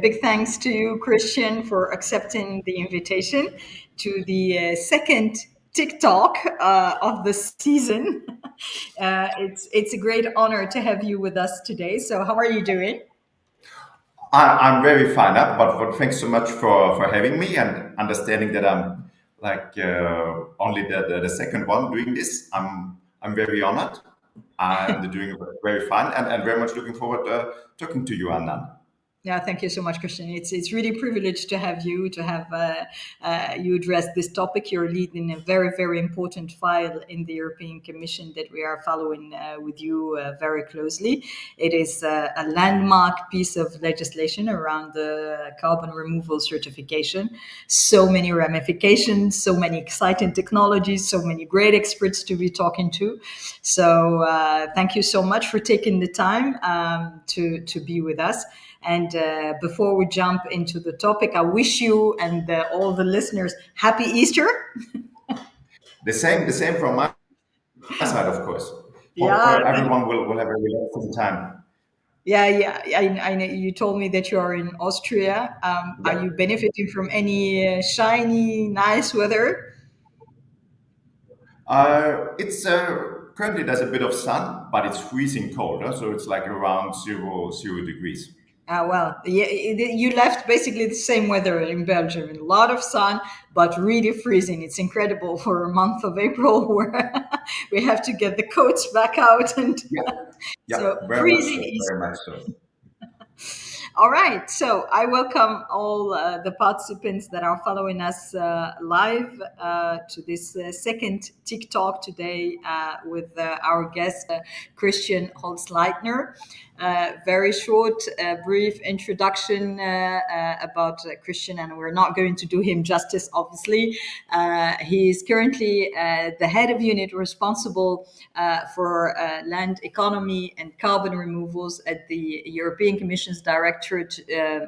big thanks to you, Christian, for accepting the invitation to the second TIC Talk of the season. It's a great honor to have you with us today. So, how are you doing? I'm very fine, but thanks so much for having me and understanding that I'm only the second one doing this. I'm very honored and doing very fun and very much looking forward talking to you, Anna. Yeah, thank you so much, Christian. It's really a privilege to have you you address this topic. You're leading a very important file in the European Commission that we are following with you very closely. It is a landmark piece of legislation around the carbon removal certification. So many ramifications, so many exciting technologies, so many great experts to be talking to. So thank you so much for taking the time to be with us. And before we jump into the topic, I wish you and all the listeners happy Easter. The same from my side, of course. Hope Yeah, everyone will have a relaxing time. yeah. I know you told me that you are in Austria. Are Yeah. you benefiting from any shiny, nice weather? It's currently there's a bit of sun, but it's freezing cold, so it's like around zero degrees. Well, yeah, you left basically the same weather in Belgium. A lot of sun, but really freezing. It's incredible for a month of April where we have to get the coats back out and Yeah, yeah, so very much freezing so, is. very much so. All right, so I welcome all the participants that are following us live to this second TikTok today with our guest, Christian Holzleitner. Very short, brief introduction about Christian, and we're not going to do him justice, obviously. He is currently the head of unit responsible for land economy and carbon removals at the European Commission's Directorate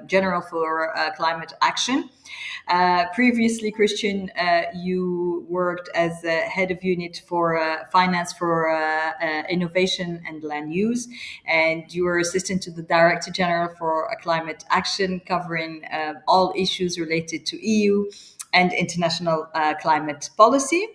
General for Climate Action. Previously, Christian, you worked as a head of unit for finance for innovation and land use, and you were assistant to the Director General for Climate Action, covering all issues related to EU and international climate policy.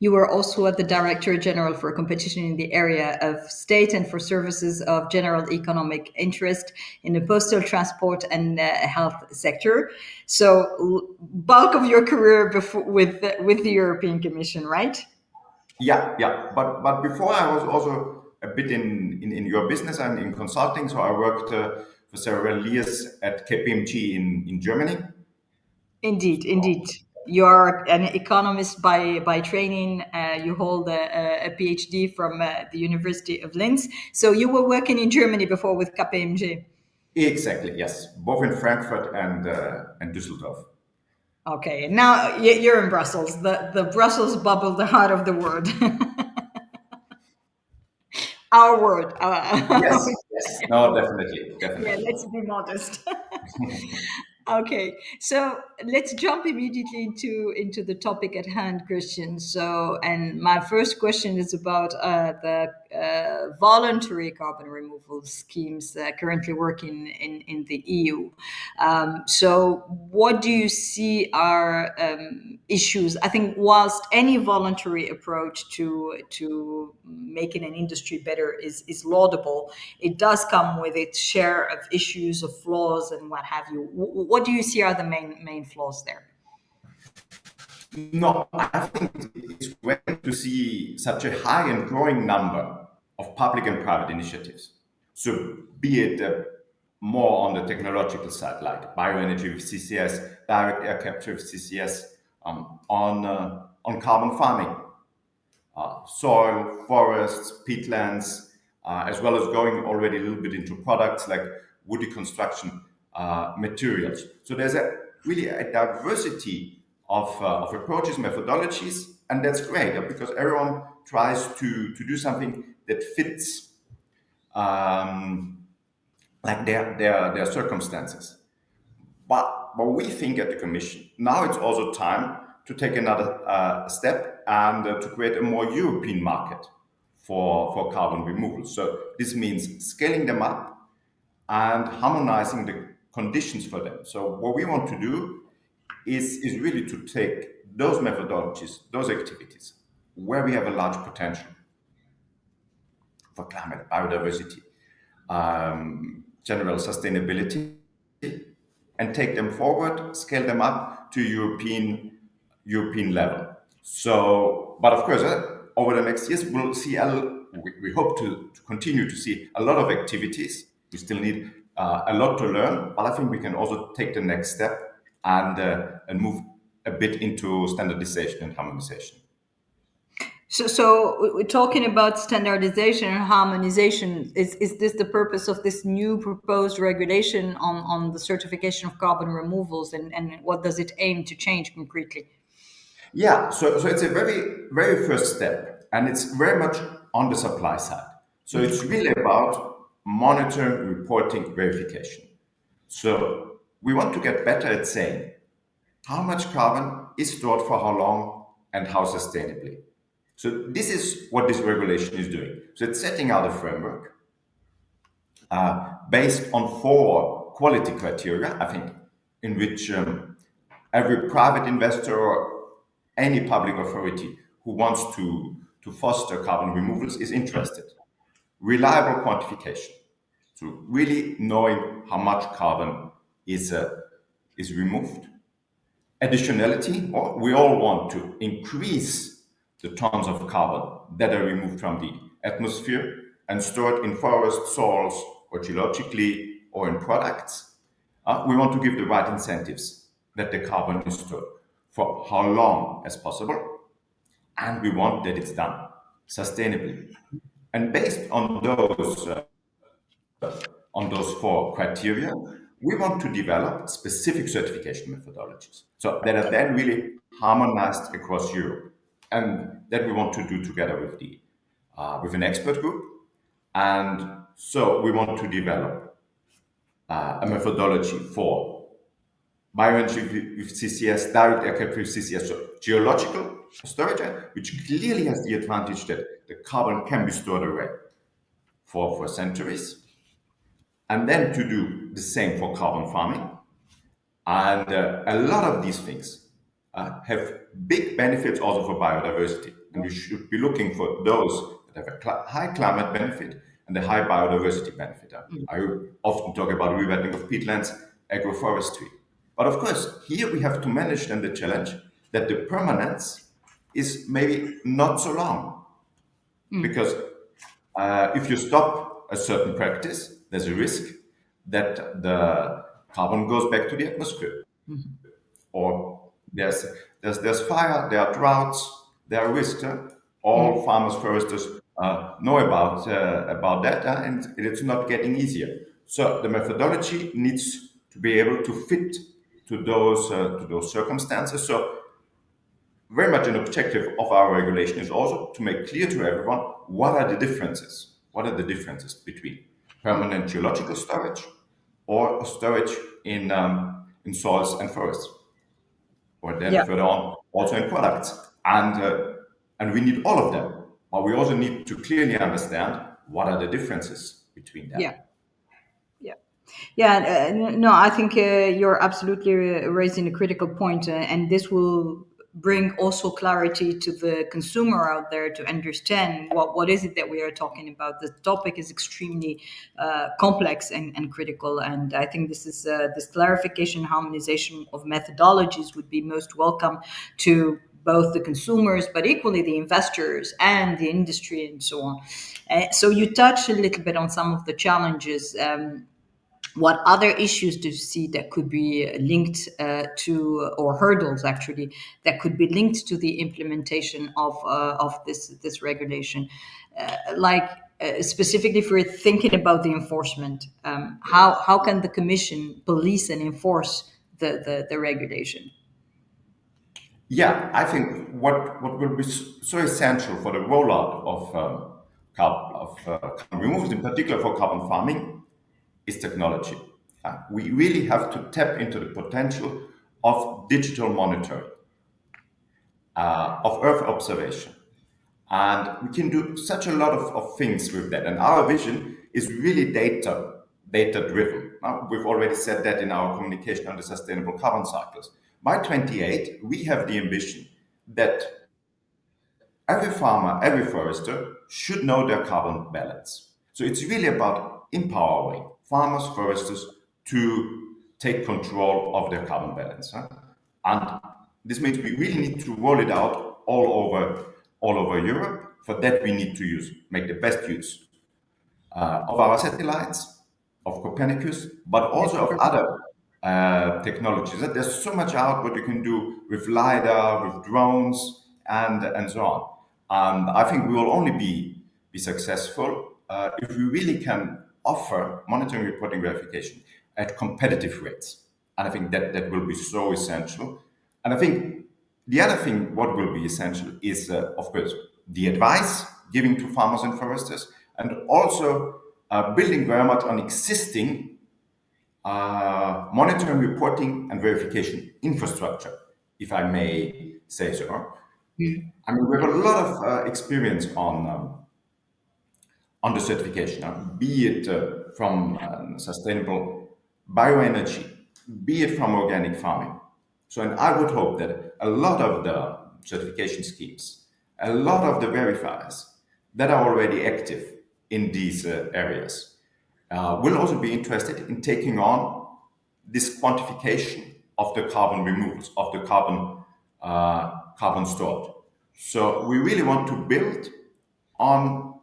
You were also at the Director General for Competition in the area of state and for services of general economic interest in the postal transport and health sector. So, bulk of your career before, with the European Commission, right? Yeah, yeah. But before I was also a bit in your business and in consulting. So I worked for several years at KPMG in Germany. Indeed. You are an economist by training. You hold a PhD from the University of Linz. So you were working in Germany before with KPMG. Exactly, yes, both in Frankfurt and Düsseldorf. Okay, and now you're in Brussels, the Brussels bubble, the heart of the world. Our word. Yes, yes, no, definitely, Yeah, definitely. let's be modest. Okay, so let's jump immediately into the topic at hand, Christian. So, and my first question is about the voluntary carbon removal schemes currently working in the EU. So, what do you see are issues? I think whilst any voluntary approach to making an industry better is laudable, it does come with its share of issues, of flaws, and what have you. What do you see are the main flaws there? No, I think it's great to see such a high and growing number of public and private initiatives. So, be it more on the technological side, like bioenergy with CCS, direct air capture with CCS, on carbon farming, soil, forests, peatlands, as well as going already a little bit into products like woody construction materials. So there's really a diversity of approaches, methodologies, and that's great because everyone tries to do something that fits like their circumstances. But we think at the Commission now it's also time to take another step and to create a more European market for carbon removal. So this means scaling them up and harmonizing conditions for them. So what we want to do is really to take those methodologies, those activities, where we have a large potential for climate, biodiversity, general sustainability, and take them forward, scale them up to European level. So, but of course, over the next years, we'll see. We hope to continue to see a lot of activities. We still need a lot to learn, but I think we can also take the next step and move a bit into standardization and harmonization. So we're talking about standardization and harmonization. Is this the purpose of this new proposed regulation on the certification of carbon removals, and what does it aim to change concretely? Yeah, so it's a very first step, and it's very much on the supply side. So it's really about monitoring, reporting, verification. So we want to get better at saying how much carbon is stored for how long and how sustainably. So this is what this regulation is doing. So it's setting out a framework based on four quality criteria, I think, in which every private investor or any public authority who wants to foster carbon removals is interested. Reliable quantification, so really knowing how much carbon is removed. Additionality, or we all want to increase the tons of carbon that are removed from the atmosphere and stored in forests, soils, or geologically, or in products. We want to give the right incentives that the carbon is stored for how long as possible, and we want that it's done sustainably. And based on those four criteria, we want to develop specific certification methodologies. So that are then really harmonized across Europe. And that we want to do together with with an expert group. And so we want to develop a methodology for bioenergy with CCS, direct air capture with CCS, so geological storage, which clearly has the advantage that the carbon can be stored away for centuries. And then to do the same for carbon farming. And a lot of these things have big benefits also for biodiversity. And we should be looking for those that have a high climate benefit and a high biodiversity benefit. I often talk about rewetting of peatlands, agroforestry. But of course, here we have to manage then the challenge that the permanence is maybe not so long. Because if you stop a certain practice, there's a risk that the carbon goes back to the atmosphere. Or there's fire, there are droughts, there are risks. All farmers, foresters know about that, and it's not getting easier. So the methodology needs to be able to fit to those circumstances. So very much an objective of our regulation is also to make clear to everyone what are the differences. What are the differences between permanent geological storage or storage in soils and forests, or then Yeah. further on also in products. And we need all of them, but we also need to clearly understand what are the differences between them. Yeah. Yeah. Yeah, no, I think you're absolutely raising a critical point, and this will bring also clarity to the consumer out there to understand what is it that we are talking about. The topic is extremely complex and critical, and I think this clarification, harmonization of methodologies would be most welcome to both the consumers, but equally the investors and the industry and so on. So you touched a little bit on some of the challenges. What other issues do you see that could be linked or hurdles actually, that could be linked to the implementation of this regulation? Specifically, if we're thinking about the enforcement, how can the Commission police and enforce the regulation? Yeah, I think what will be so essential for the rollout of carbon removals, in particular for carbon farming, is technology. We really have to tap into the potential of digital monitoring, of Earth observation. And we can do such a lot of things with that. And our vision is really data driven. we've already said that in our communication on the sustainable carbon cycles. By 28, we have the ambition that every farmer, every forester should know their carbon balance. So it's really about empowering farmers, foresters to take control of their carbon balance. And this means we really need to roll it out all over Europe. For that, we need to make the best use of our satellites, of Copernicus, but also of other technologies. There's so much out what you can do with LiDAR, with drones, and so on. And I think we will only be successful if we really can offer monitoring, reporting, verification at competitive rates. And I think that will be so essential. And I think the other thing, what will be essential, is, of course, the advice giving to farmers and foresters, and also building very much on existing monitoring, reporting, and verification infrastructure, if I may say so. I mean, we have a lot of experience on the certification, be it from sustainable bioenergy, be it from organic farming. So, and I would hope that a lot of the certification schemes, a lot of the verifiers that are already active in these areas will also be interested in taking on this quantification of the carbon removals, of the carbon stored. So we really want to build on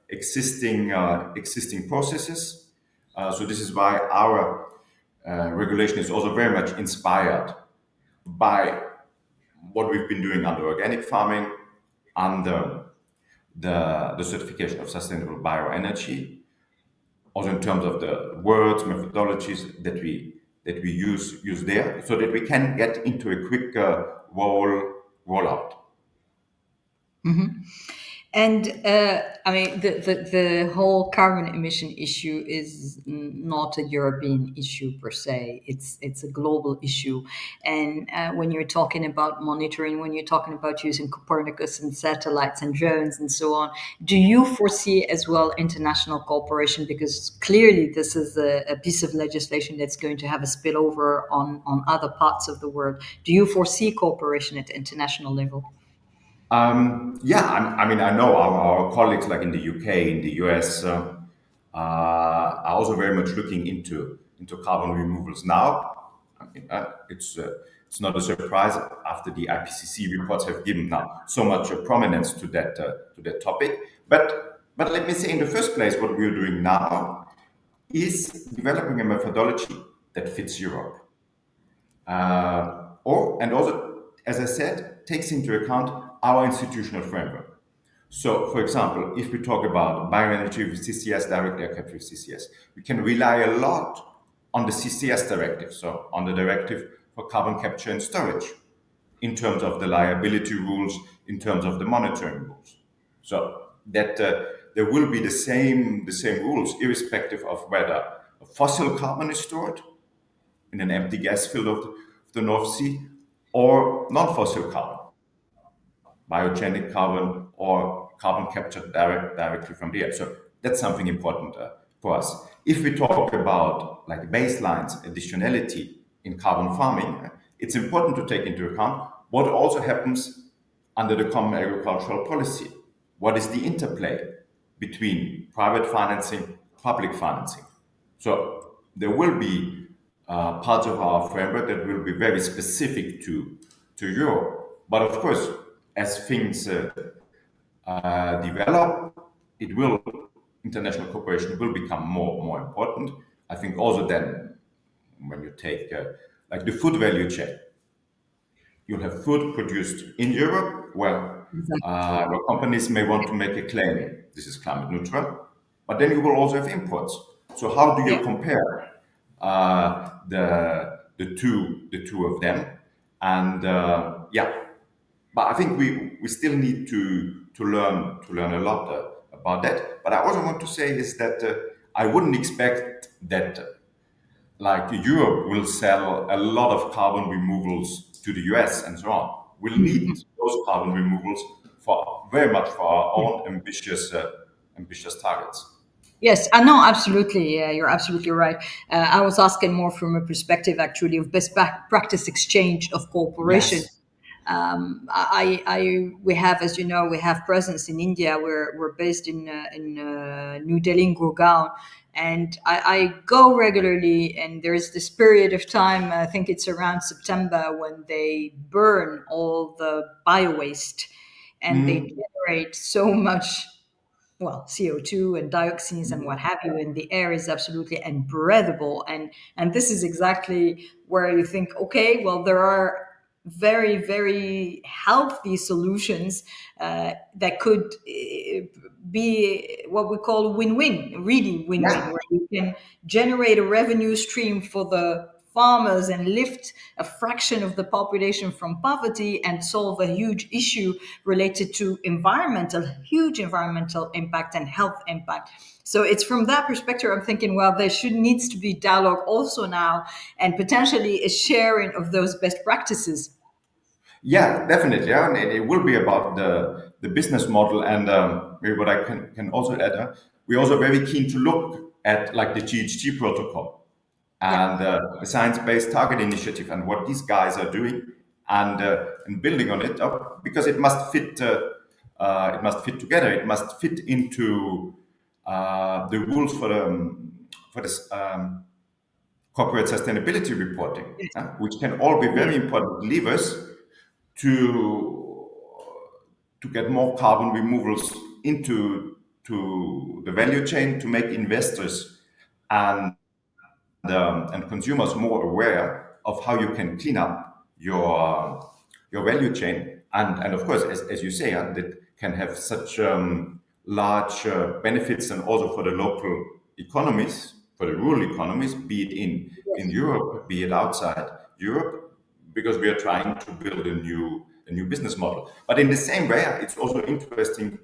existing processes. So this is why our regulation is also very much inspired by what we've been doing under organic farming, under the certification of sustainable bioenergy, also in terms of the words, methodologies that we use there, so that we can get into a quick rollout. And I mean, the whole carbon emission issue is not a European issue per se. It's a global issue. And when you're talking about monitoring, when you're talking about using Copernicus and satellites and drones and so on, do you foresee as well international cooperation? Because clearly this is a piece of legislation that's going to have a spillover on other parts of the world. Do you foresee cooperation at the international level? Yeah, I mean, I know our colleagues like in the UK, in the US, are also very much looking into carbon removals now. I mean, it's not a surprise after the IPCC reports have given now so much prominence to that topic. But let me say, in the first place, what we are doing now is developing a methodology that fits Europe. And also, as I said, takes into account our institutional framework. So, for example, if we talk about bioenergy with CCS, direct air capture with CCS, we can rely a lot on the CCS directive, so on the directive for carbon capture and storage, in terms of the liability rules, in terms of the monitoring rules. So that there will be the same rules, irrespective of whether fossil carbon is stored in an empty gas field of the North Sea, or non-fossil carbon, biogenic carbon, or carbon captured directly from the air. So that's something important for us. If we talk about like baselines, additionality in carbon farming, it's important to take into account what also happens under the common agricultural policy. What is the interplay between private financing, public financing? So there will be parts of our framework that will be very specific to Europe. But of course, as things develop, it will international cooperation will become more important. I think also then when you take like the food value chain, you'll have food produced in Europe where companies may want to make a claim this is climate neutral, but then you will also have imports. So how do you Yeah. compare the two of them? And yeah, but I think we still need to learn a lot about that. But I also want to say is that I wouldn't expect that like Europe will sell a lot of carbon removals to the US and so on. We'll need those carbon removals for very much for our own ambitious targets. Yes, I know, absolutely. Yeah, you're absolutely right. I was asking more from a perspective, actually, of best practice exchange of cooperation. Yes. We have, as you know, we have presence in India. We're based in New Delhi, in Gurgaon, and I go regularly. And there's this period of time, I think it's around September, when they burn all the bio waste, and they Mm. generate so much, well, CO2 and dioxins and what have you, and the air is absolutely unbreathable. And this is exactly where you think, okay, well, there are very, very healthy solutions that could be what we call win-win, really win-win, Yeah. where you can generate a revenue stream for the farmers and lift a fraction of the population from poverty and solve a huge issue related to huge environmental impact and health impact. So it's from that perspective I'm thinking, well, there should needs to be dialogue also now, and potentially a sharing of those best practices. Yeah, definitely. Yeah, and it will be about the business model, and maybe what I can also add. We're also very keen to look at like the GHG protocol Yeah. and the science-based target initiative and what these guys are doing, and building on it because it must fit. It must fit together. It must fit into the rules for this corporate sustainability reporting, Yes. which can all be Yes. very important levers to to get more carbon removals into to the value chain to make investors and and consumers more aware of how you can clean up your value chain, and of course, as you say, that can have such large benefits, and also for the local economies, for the rural economies, be it in Yes. Europe, be it outside Europe, because we are trying to build a new business model. But in the same way, it's also interesting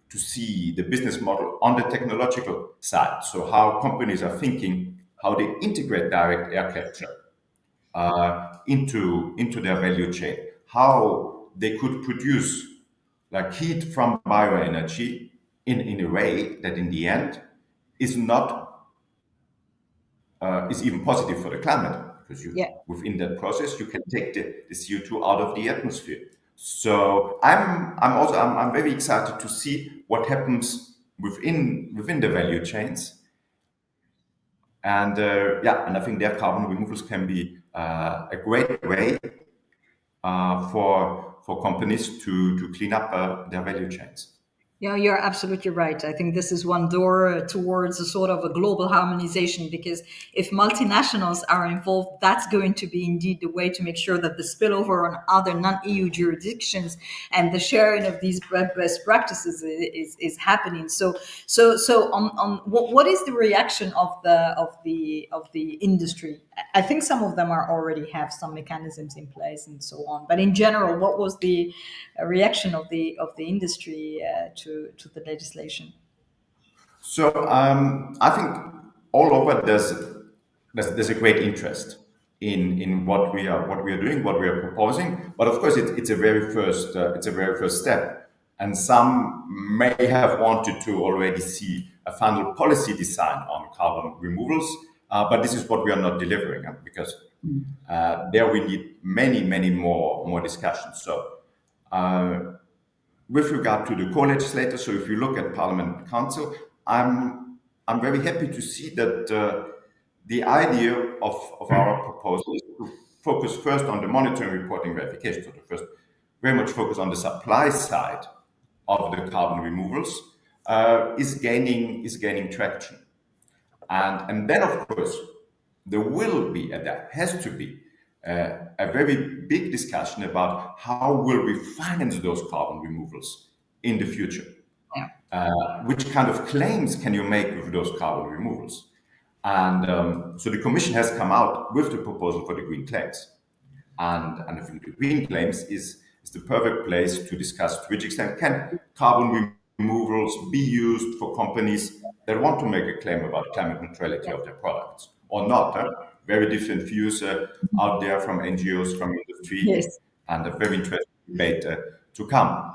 to see the business model on the technological side. So how companies are thinking, how they integrate direct air capture into their value chain, how they could produce like heat from bioenergy in a way that in the end is not is even positive for the climate, because you Yeah. within that process you can take the CO2 out of the atmosphere. So I'm very excited to see what happens within the value chains, and yeah, and I think their carbon removals can be a great way for companies to clean up their value chains. Yeah, you're absolutely right. I think this is one door towards a sort of a global harmonization, because if multinationals are involved, that's going to be indeed the way to make sure that the spillover on other non-EU jurisdictions and the sharing of these best practices is happening. So on what is the reaction of the industry? I think some of them are already have some mechanisms in place and so on. But in general, what was the reaction of the industry to the legislation? So I think all over there's a great interest in what we are doing, what we are proposing. But of course, it's a very first step, and some may have wanted to already see a final policy design on carbon removals. But this is what we are not delivering, because there we need many more discussions. So. With regard to the co-legislators, so if you look at Parliament and Council, I'm very happy to see that the idea of our proposal is to focus first on the monitoring, reporting, verification. So the first, very much focus on the supply side of the carbon removals is gaining traction. And then, of course, there will be, and there has to be, a very big discussion about how will we finance those carbon removals in the future. Yeah. Which kind of claims can you make with those carbon removals? And so the Commission has come out with the proposal for the green claims. And I think the green claims is the perfect place to discuss to which extent can carbon removals be used for companies that want to make a claim about climate neutrality of their products or not. Very different views out there from NGOs, from industry, Yes. and a very interesting debate to come.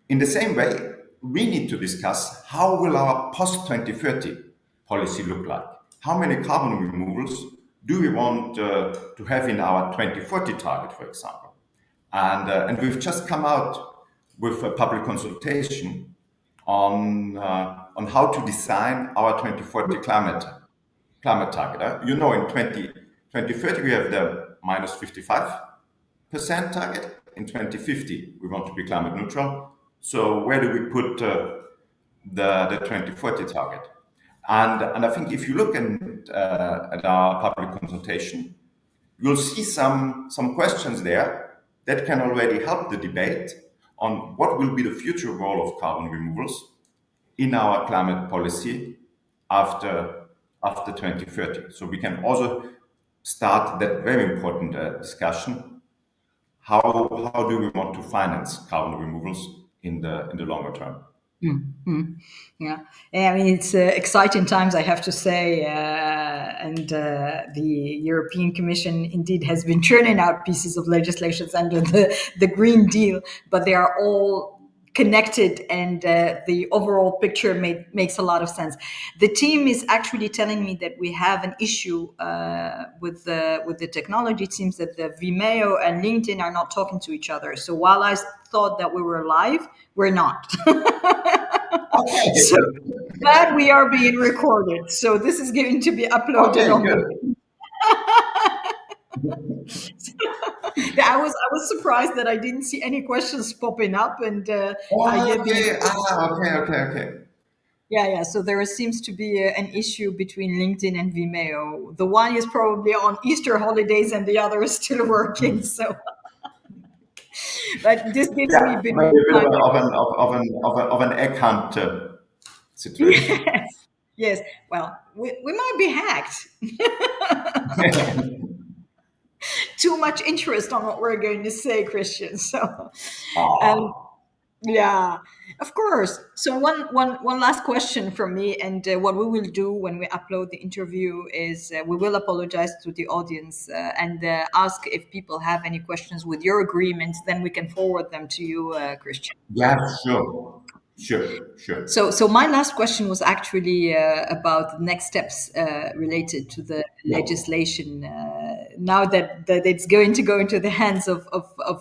In the same way, we need to discuss how will our post 2030 policy look like? How many carbon removals do we want to have in our 2040 target, for example? And we've just come out with a public consultation on how to design our 2040 climate target. You know, in 2030 we have the minus 55% target. In 2050 we want to be climate neutral. So where do we put the 2040 target? And I think if you look at our public consultation, you'll see some questions there that can already help the debate on what will be the future role of carbon removals in our climate policy after 2030. So we can also start that very important discussion. How do we want to finance carbon removals in the longer term? Yeah, I mean, it's exciting times, I have to say, and the European Commission indeed has been churning out pieces of legislations under the Green Deal, but they are all connected, and the overall picture makes a lot of sense. The team is actually telling me that we have an issue with the technology. It seems that the Vimeo and LinkedIn are not talking to each other. So while I thought that we were live, we're not. So glad we are being recorded. So this is going to be uploaded Okay, on good. the. I was surprised that I didn't see any questions popping up, and I Oh, get the. okay. Okay. Yeah. So there seems to be an issue between LinkedIn and Vimeo. The one is probably on Easter holidays, and the other is still working. So, but this gives me Yeah, a bit maybe more a bit time. of an egg hunt situation. Yes. Yes. Well, we might be hacked. Too much interest on what we're going to say, Christian. So, um, Ah, yeah, of course. So one last question from me, and what we will do when we upload the interview is we will apologize to the audience and ask if people have any questions with your agreements. Then we can forward them to you, Christian. yeah, sure. So my last question was actually about the next steps related to the Yeah, legislation. Now that it's going to go into the hands of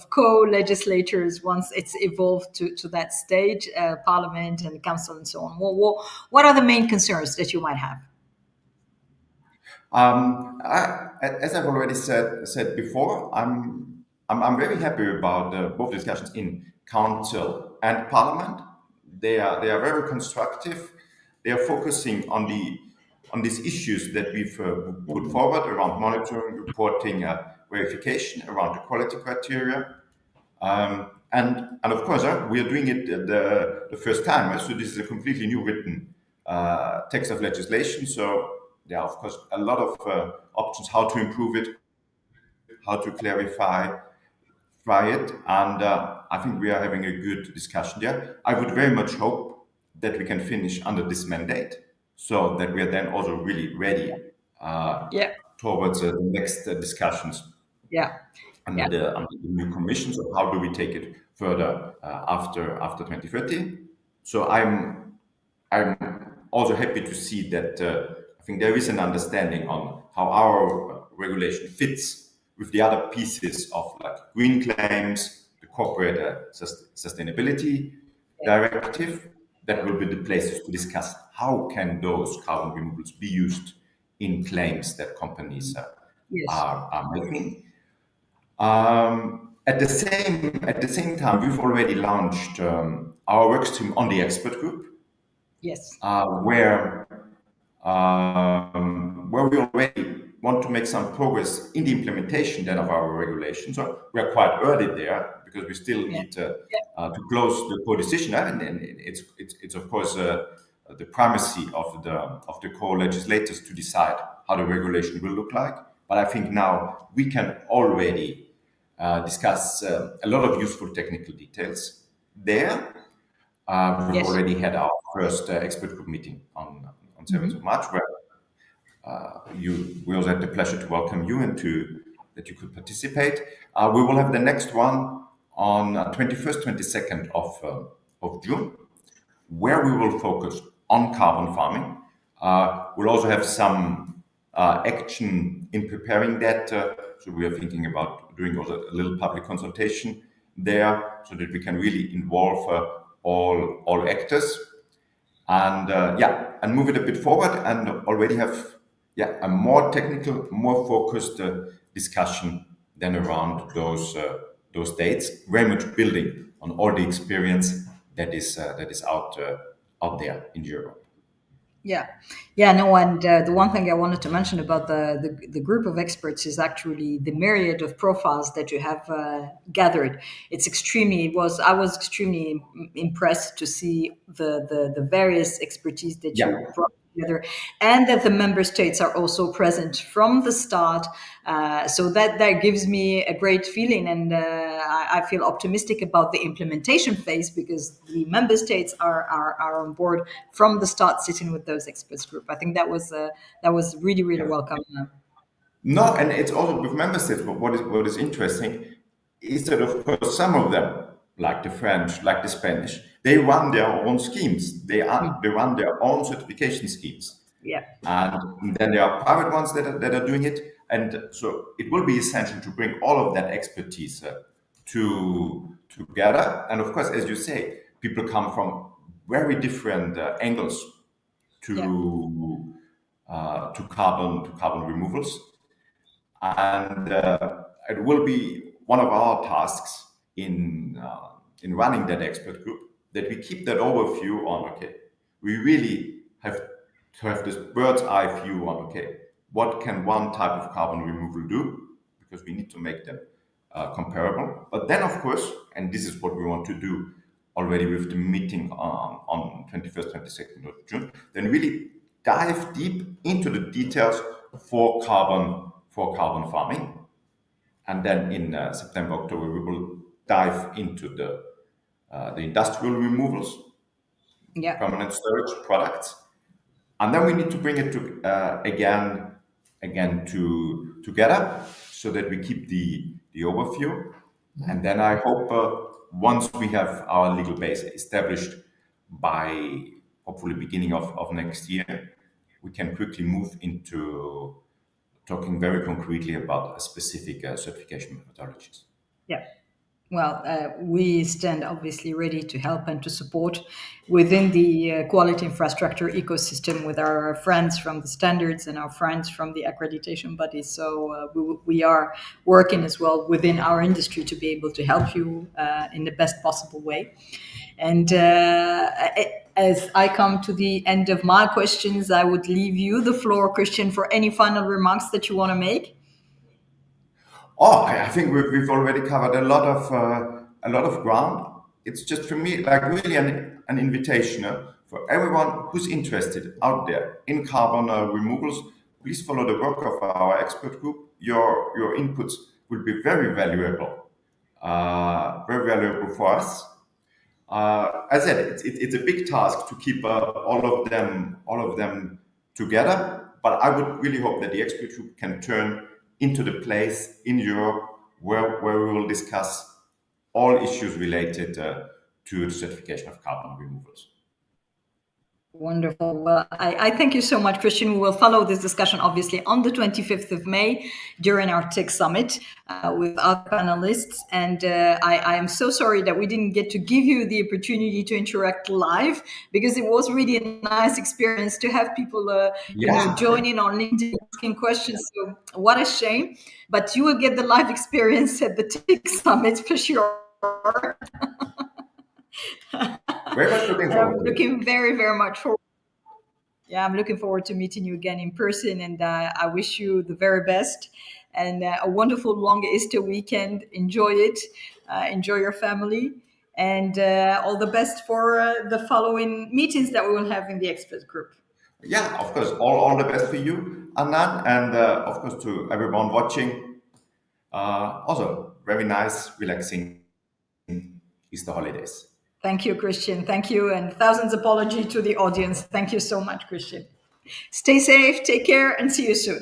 co-legislators once it's evolved to that stage, Parliament and Council and so on. What are the main concerns that you might have? as I've already said before, I'm very happy about both discussions in Council and Parliament. They are very constructive. They are focusing on these issues that we've put forward around monitoring, reporting, verification, around the quality criteria. And of course, we are doing it the first time. So this is a completely new written text of legislation. So there are, of course, a lot of options how to improve it, how to clarify it. And I think we are having a good discussion there. I would very much hope that we can finish under this mandate so that we are then also really ready uh, Yeah, towards the next discussions yeah, yeah. under the new commission. So how do we take it further after 2030? So I'm also happy to see that I think there is an understanding on how our regulation fits with the other pieces of like green claims, the corporate sustainability directive. That will be the places to discuss how can those carbon removals be used in claims that companies Yes, are making. At the same time, we've already launched our work stream on the expert group, yes, where where we already want to make some progress in the implementation then of our regulations. So we are quite early there because we still yeah, need to close the co-decision, and it's of course the primacy of the co-legislators to decide how the regulation will look like. But I think now we can already discuss a lot of useful technical details there. We've yes. already had our first expert group meeting on 7th of Mhm. March, where we also had the pleasure to welcome you and to that you could participate. We will have the next one on 21st, 22nd of June, where we will focus on carbon farming. We'll also have some action in preparing that. So we are thinking about doing also a little public consultation there, so that we can really involve all actors, and and move it a bit forward, and already have a more technical, more focused discussion than around those dates, very much building on all the experience that is out there in Europe. Yeah, yeah, no, and the one thing I wanted to mention about the group of experts is actually the myriad of profiles that you have gathered. It's extremely I was extremely impressed to see the various expertise that Yeah. you brought together, and that the member states are also present from the start. So that gives me a great feeling, and I feel optimistic about the implementation phase, because the member states are on board from the start, sitting with those experts group. I think that was really really welcome. No, and it's also with member states. But what is interesting is that, of course, some of them, like the French, like the Spanish, they run their own schemes. They run their own certification schemes, Yeah, and then there are private ones that are doing it. And so it will be essential to bring all of that expertise together. And of course, as you say, people come from very different angles yeah, to carbon removals. And it will be one of our tasks in running that expert group, that we keep that overview on, okay, we really have to have this bird's eye view on, okay, what can one type of carbon removal do, because we need to make them comparable. But then, of course, and this is what we want to do already with the meeting on 21st, 22nd of June, then really dive deep into the details for carbon farming. And then in September, October, we will dive into the industrial removals, yeah. permanent storage products. And then we need to bring it to again together, so that we keep the overview. And then I hope once we have our legal base established by hopefully beginning of next year, we can quickly move into talking very concretely about a specific certification methodologies. Yeah. Well, we stand obviously ready to help and to support within the quality infrastructure ecosystem with our friends from the standards and our friends from the accreditation bodies. So we are working as well within our industry to be able to help you in the best possible way. And as I come to the end of my questions, I would leave you the floor, Christian, for any final remarks that you want to make. Oh, I think we've already covered a lot of ground. It's just for me like really an invitation for everyone who's interested out there in carbon removals. Please follow the work of our expert group. Your inputs will be very valuable for us. As I said, it's a big task to keep all of them together. But I would really hope that the expert group can turn into the place in Europe where we will discuss all issues related to the certification of carbon removals. Wonderful. Well, I thank you so much, Christian. We will follow this discussion, obviously, on the 25th of May during our TIC Summit with other panelists. And I am so sorry that we didn't get to give you the opportunity to interact live, because it was really a nice experience to have people, Yeah. join in on LinkedIn asking questions. So what a shame. But you will get the live experience at the TIC Summit for sure. Very much looking I'm forward to it. looking very, very much forward. Yeah, I'm looking forward to meeting you again in person, and I wish you the very best and a wonderful long Easter weekend. Enjoy it, enjoy your family, and all the best for the following meetings that we will have in the expert group. Yeah, of course. All the best for you, Anand, and of course to everyone watching. Also, very nice, relaxing Easter holidays. Thank you, Christian. Thank you, and thousands apology to the audience. Thank you so much, Christian. Stay safe, take care, and see you soon.